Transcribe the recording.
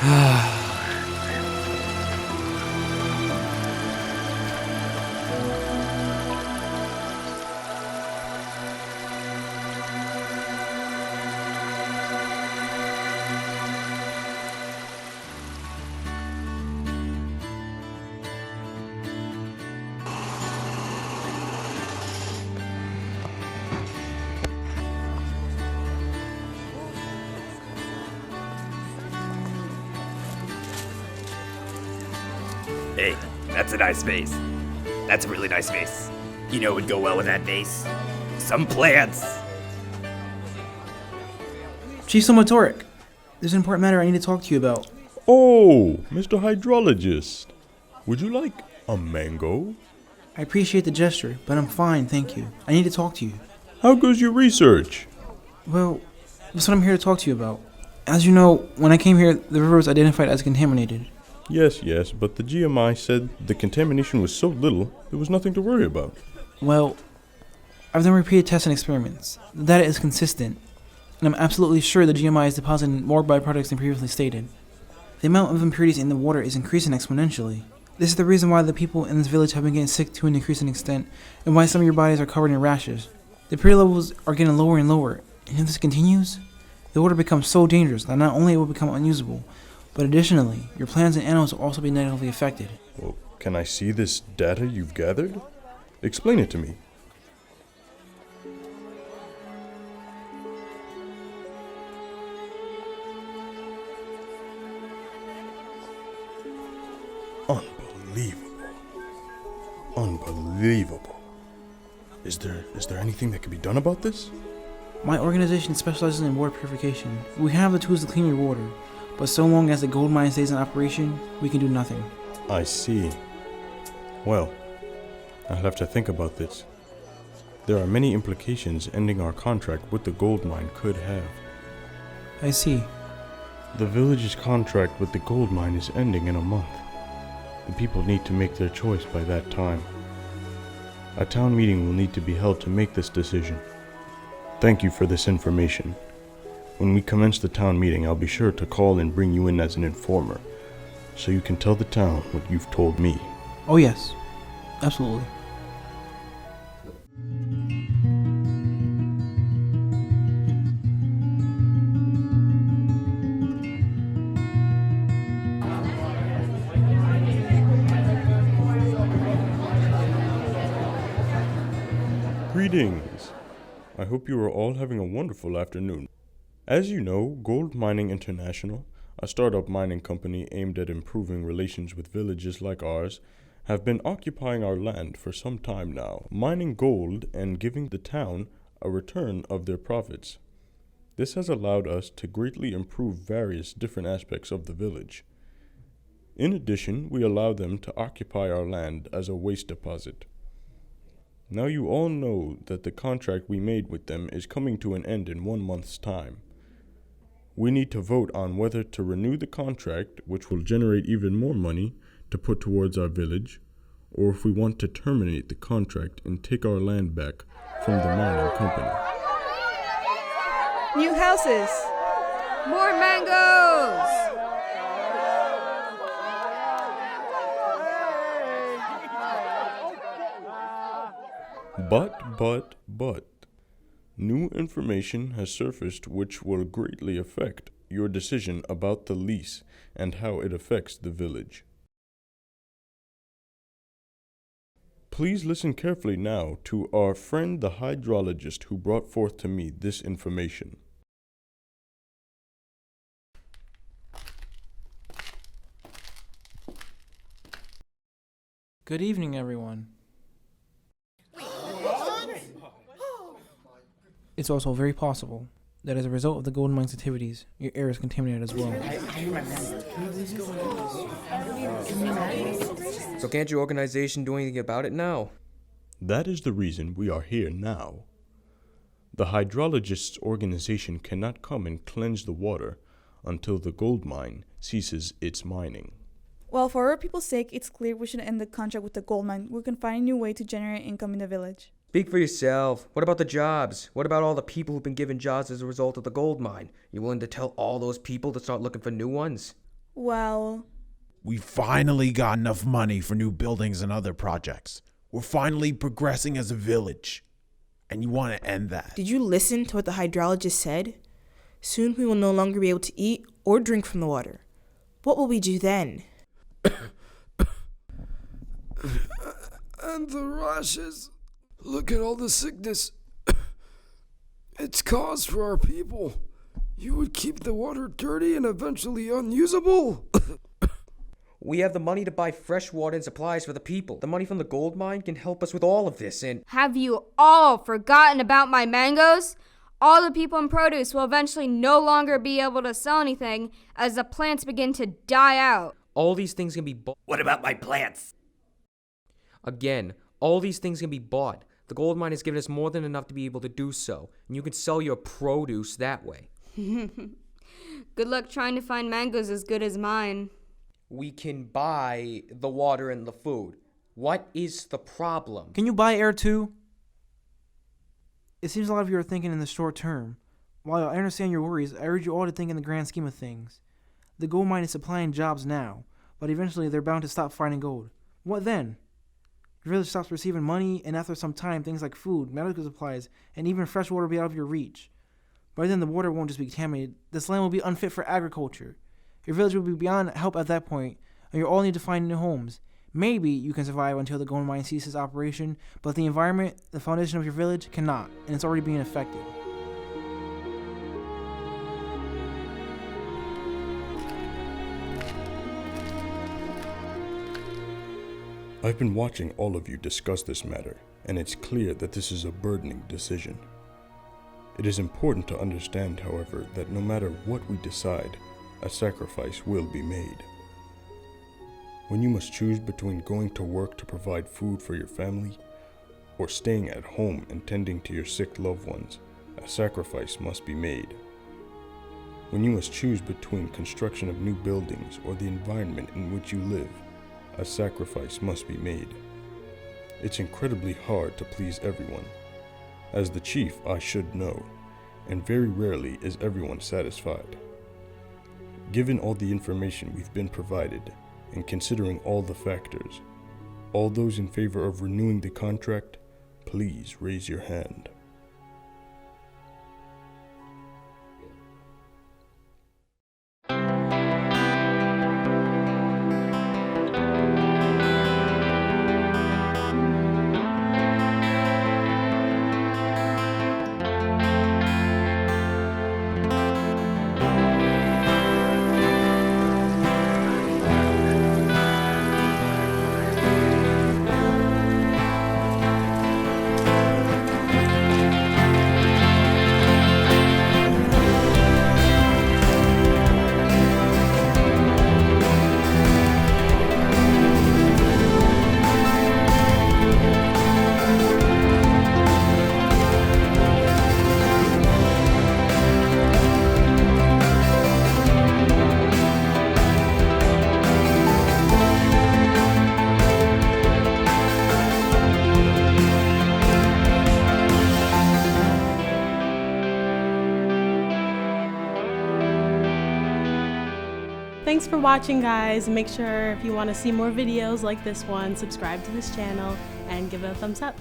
Hey, that's a nice vase. That's a really nice vase. You know what would go well with that vase? Some plants. Chief Somatoric, there's an important matter I need to talk to you about. Oh, Mr. Hydrologist. Would you like a mango? I appreciate the gesture, but I'm fine, thank you. I need to talk to you. How goes your research? Well, that's what I'm here to talk to you about. As you know, when I came here, the river was identified as contaminated. Yes, but the GMI said the contamination was so little, there was nothing to worry about. Well, I've done repeated tests and experiments. The data is consistent, and I'm absolutely sure the GMI is depositing more byproducts than previously stated. The amount of impurities in the water is increasing exponentially. This is the reason why the people in this village have been getting sick to an increasing extent, and why some of your bodies are covered in rashes. The impurity levels are getting lower and lower, and if this continues, the water becomes so dangerous that not only it will become unusable, but additionally, your plants and animals will also be negatively affected. Well, can I see this data you've gathered? Explain it to me. Unbelievable. Is there anything that can be done about this? My organization specializes in water purification. We have the tools to clean your water, but so long as the gold mine stays in operation, we can do nothing. I see. Well, I'll have to think about this. There are many implications ending our contract with the gold mine could have. I see. The village's contract with the gold mine is ending in a month. The people need to make their choice by that time. A town meeting will need to be held to make this decision. Thank you for this information. When we commence the town meeting, I'll be sure to call and bring you in as an informer, so you can tell the town what you've told me. Oh yes, absolutely. Greetings. I hope you are all having a wonderful afternoon. As you know, Gold Mining International, a startup mining company aimed at improving relations with villages like ours, have been occupying our land for some time now, mining gold and giving the town a return of their profits. This has allowed us to greatly improve various different aspects of the village. In addition, we allow them to occupy our land as a waste deposit. Now you all know that the contract we made with them is coming to an end in 1 month's time. We need to vote on whether to renew the contract, which will generate even more money to put towards our village, or if we want to terminate the contract and take our land back from the mining company. New houses! More mangoes! But, new information has surfaced which will greatly affect your decision about the lease and how it affects the village. Please listen carefully now to our friend the hydrologist who brought forth to me this information. Good evening, everyone. It's also very possible that as a result of the gold mine's activities, your air is contaminated as well. So can't your organization do anything about it now? That is the reason we are here now. The hydrologist's organization cannot come and cleanse the water until the gold mine ceases its mining. Well, for our people's sake, it's clear we should end the contract with the gold mine. We can find a new way to generate income in the village. Speak for yourself. What about the jobs? What about all the people who've been given jobs as a result of the gold mine? You willing to tell all those people to start looking for new ones? Well, We finally got enough money for new buildings and other projects. We're finally progressing as a village. And you want to end that. Did you listen to what the hydrologist said? Soon we will no longer be able to eat or drink from the water. What will we do then? And the rashes. Look at all the sickness. It's cause for our people. You would keep the water dirty and eventually unusable. We have the money to buy fresh water and supplies for the people. The money from the gold mine can help us with all of this, and Have you all forgotten about my mangoes? All the people in produce will eventually no longer be able to sell anything as the plants begin to die out. all these things can be bought. What about my plants? Again, all these things can be bought. The gold mine has given us more than enough to be able to do so, and you can sell your produce that way. Good luck trying to find mangoes as good as mine. We can buy the water and the food. What is the problem? Can you buy air too? It seems a lot of you are thinking in the short term. While I understand your worries, I urge you all to think in the grand scheme of things. The gold mine is supplying jobs now, but eventually they're bound to stop finding gold. What then? Your village stops receiving money, and after some time, things like food, medical supplies, and even fresh water will be out of your reach. By then, the water won't just be contaminated. This land will be unfit for agriculture. Your village will be beyond help at that point, and you all need to find new homes. Maybe you can survive until the gold mine ceases operation, but the environment, the foundation of your village, cannot, and it's already being affected. I've been watching all of you discuss this matter, and it's clear that this is a burdening decision. It is important to understand, however, that no matter what we decide, a sacrifice will be made. When you must choose between going to work to provide food for your family or staying at home and tending to your sick loved ones, a sacrifice must be made. When you must choose between construction of new buildings or the environment in which you live, a sacrifice must be made. It's incredibly hard to please everyone. As the chief, I should know, and very rarely is everyone satisfied. Given all the information we've been provided, and considering all the factors, all those in favor of renewing the contract, please raise your hand. Thanks for watching, guys. Make sure if you want to see more videos like this one, subscribe to this channel and give it a thumbs up.